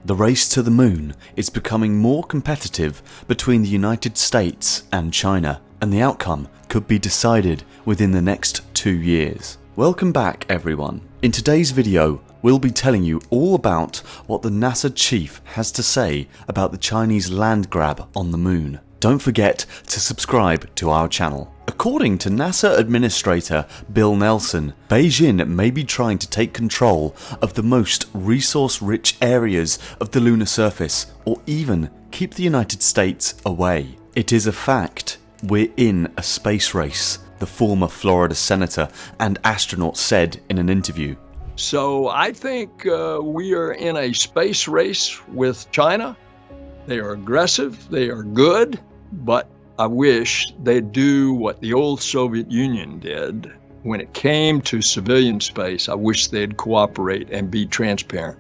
The race to the moon is becoming more competitive between the United States and China, and the outcome could be decided within the next 2 years. Welcome back everyone. In today's video, we'll be telling you all about what the NASA chief has to say about the Chinese land grab on the moon. Don't forget to subscribe to our channel. According to NASA Administrator Bill Nelson, Beijing may be trying to take control of the most resource-rich areas of the lunar surface, or even keep the United States away. It is a fact. We're in a space race, the former Florida senator and astronaut said in an interview. So I think we are in a space race with China. They are aggressive, they are good, but I wish they'd do what the old Soviet Union did. When it came to civilian space, I wish they'd cooperate and be transparent.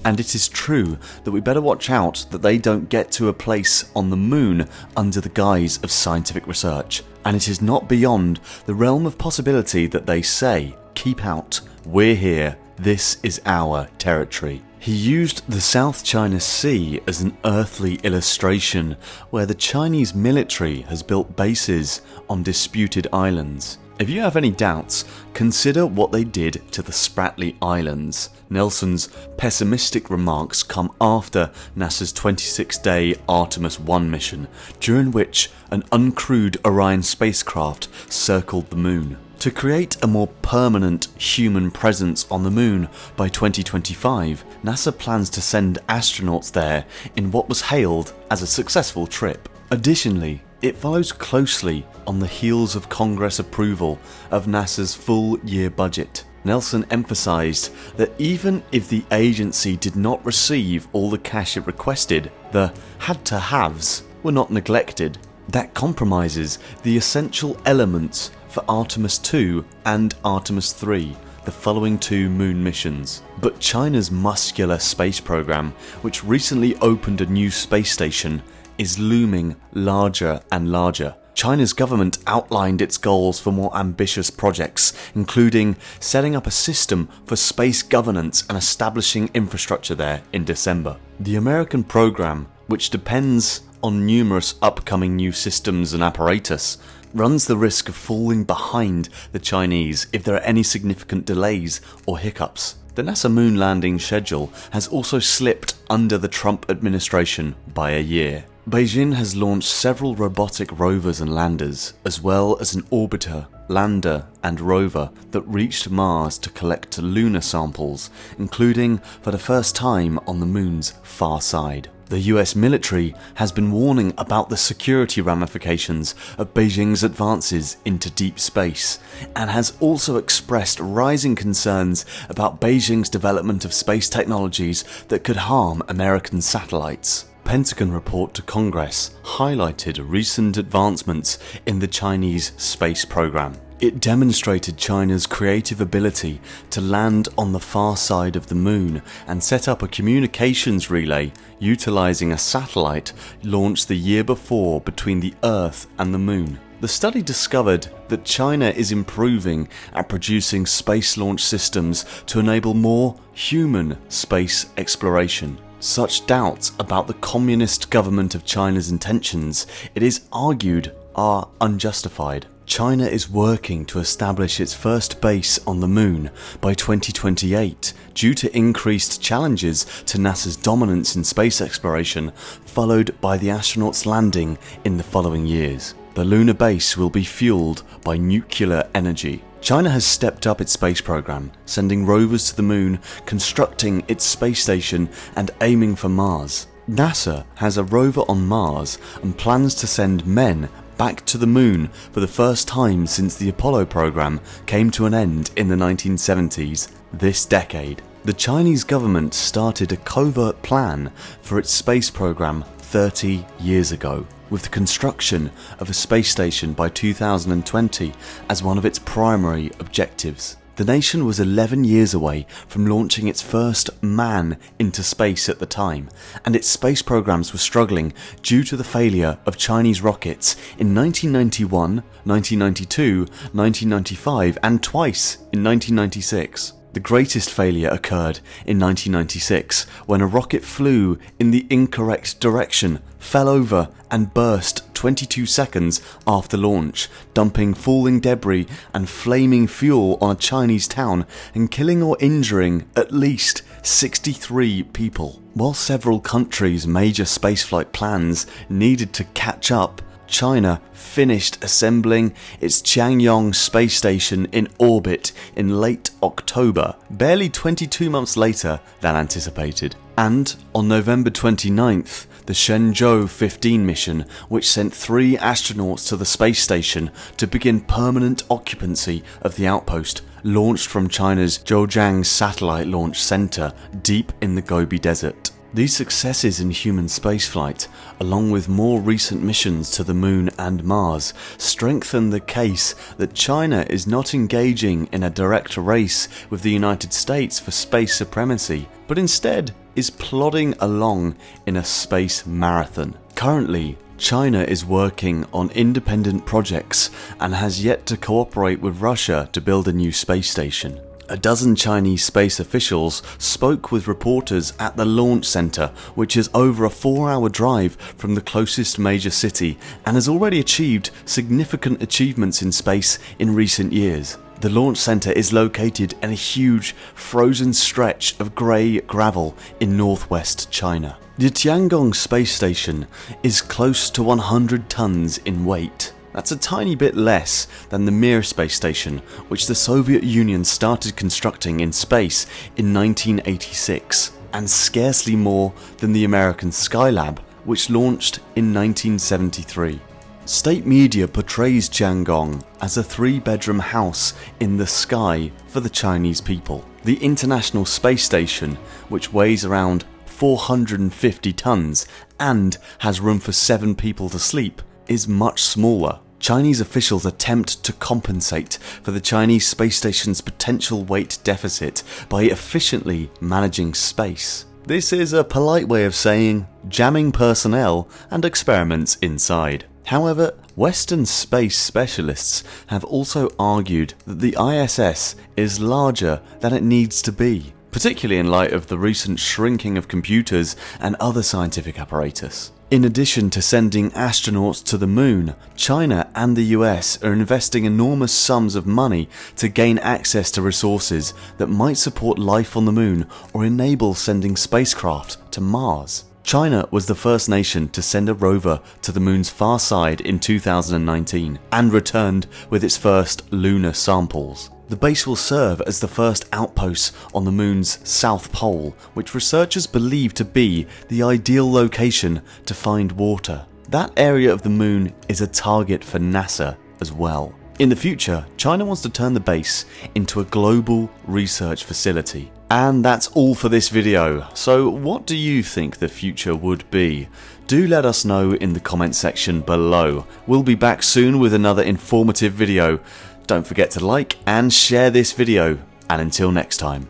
And it is true that we better watch out that they don't get to a place on the moon under the guise of scientific research. And it is not beyond the realm of possibility that they say, keep out, we're here, this is our territory. He used the South China Sea as an earthly illustration where the Chinese military has built bases on disputed islands. If you have any doubts, consider what they did to the Spratly Islands. Nelson's pessimistic remarks come after NASA's 26-day Artemis 1 mission, during which an uncrewed Orion spacecraft circled the moon. To create a more permanent human presence on the moon by 2025, NASA plans to send astronauts there in what was hailed as a successful trip. Additionally, it follows closely on the heels of Congress approval of NASA's full-year budget. Nelson emphasized that even if the agency did not receive all the cash it requested, the had-to-haves were not neglected. That compromises the essential elements for Artemis 2 and Artemis 3, the following 2 moon missions. But China's muscular space program, which recently opened a new space station, is looming larger and larger. China's government outlined its goals for more ambitious projects, including setting up a system for space governance and establishing infrastructure there in December. The American program, which depends on numerous upcoming new systems and apparatus, runs the risk of falling behind the Chinese if there are any significant delays or hiccups. The NASA moon landing schedule has also slipped under the Trump administration by a year. Beijing has launched several robotic rovers and landers, as well as an orbiter, lander and rover that reached Mars to collect lunar samples, including for the first time on the moon's far side. The US military has been warning about the security ramifications of Beijing's advances into deep space, and has also expressed rising concerns about Beijing's development of space technologies that could harm American satellites. Pentagon report to Congress highlighted recent advancements in the Chinese space program. It demonstrated China's creative ability to land on the far side of the moon and set up a communications relay utilizing a satellite launched the year before between the Earth and the moon. The study discovered that China is improving at producing space launch systems to enable more human space exploration. Such doubts about the Communist government of China's intentions, it is argued, are unjustified. China is working to establish its first base on the moon by 2028 due to increased challenges to NASA's dominance in space exploration, followed by the astronauts landing in the following years. The lunar base will be fueled by nuclear energy. China has stepped up its space program, sending rovers to the moon, constructing its space station and aiming for Mars. NASA has a rover on Mars and plans to send men back to the moon for the first time since the Apollo program came to an end in the 1970s this decade. The Chinese government started a covert plan for its space program 30 years ago, with the construction of a space station by 2020 as one of its primary objectives. The nation was 11 years away from launching its first man into space at the time, and its space programs were struggling due to the failure of Chinese rockets in 1991, 1992, 1995 and twice in 1996. The greatest failure occurred in 1996 when a rocket flew in the incorrect direction, fell over and burst 22 seconds after launch, dumping falling debris and flaming fuel on a Chinese town and killing or injuring at least 63 people. While several countries' major spaceflight plans needed to catch up, China finished assembling its Tianyong space station in orbit in late October, barely 22 months later than anticipated. And on November 29th, the Shenzhou 15 mission, which sent 3 astronauts to the space station to begin permanent occupancy of the outpost, launched from China's Zhojiang Satellite Launch Center deep in the Gobi Desert. These successes in human spaceflight, along with more recent missions to the Moon and Mars, strengthen the case that China is not engaging in a direct race with the United States for space supremacy, but instead is plodding along in a space marathon. Currently, China is working on independent projects and has yet to cooperate with Russia to build a new space station. A dozen Chinese space officials spoke with reporters at the launch center, which is over a 4-hour drive from the closest major city and has already achieved significant achievements in space in recent years. The launch center is located in a huge frozen stretch of grey gravel in northwest China. The Tiangong space station is close to 100 tons in weight. That's a tiny bit less than the Mir space station, which the Soviet Union started constructing in space in 1986, and scarcely more than the American Skylab, which launched in 1973. State media portrays Tiangong as a 3-bedroom house in the sky for the Chinese people. The International Space Station, which weighs around 450 tons and has room for 7 people to sleep, is much smaller. Chinese officials attempt to compensate for the Chinese space station's potential weight deficit by efficiently managing space. This is a polite way of saying jamming personnel and experiments inside. However, Western space specialists have also argued that the ISS is larger than it needs to be, particularly in light of the recent shrinking of computers and other scientific apparatus. In addition to sending astronauts to the moon, China and the US are investing enormous sums of money to gain access to resources that might support life on the moon or enable sending spacecraft to Mars. China was the first nation to send a rover to the moon's far side in 2019 and returned with its first lunar samples. The base will serve as the first outpost on the moon's south pole, which researchers believe to be the ideal location to find water. That area of the moon is a target for NASA as well. In the future, China wants to turn the base into a global research facility. And that's all for this video. So what do you think the future would be? Do let us know in the comment section below. We'll be back soon with another informative video. Don't forget to like and share this video, and until next time.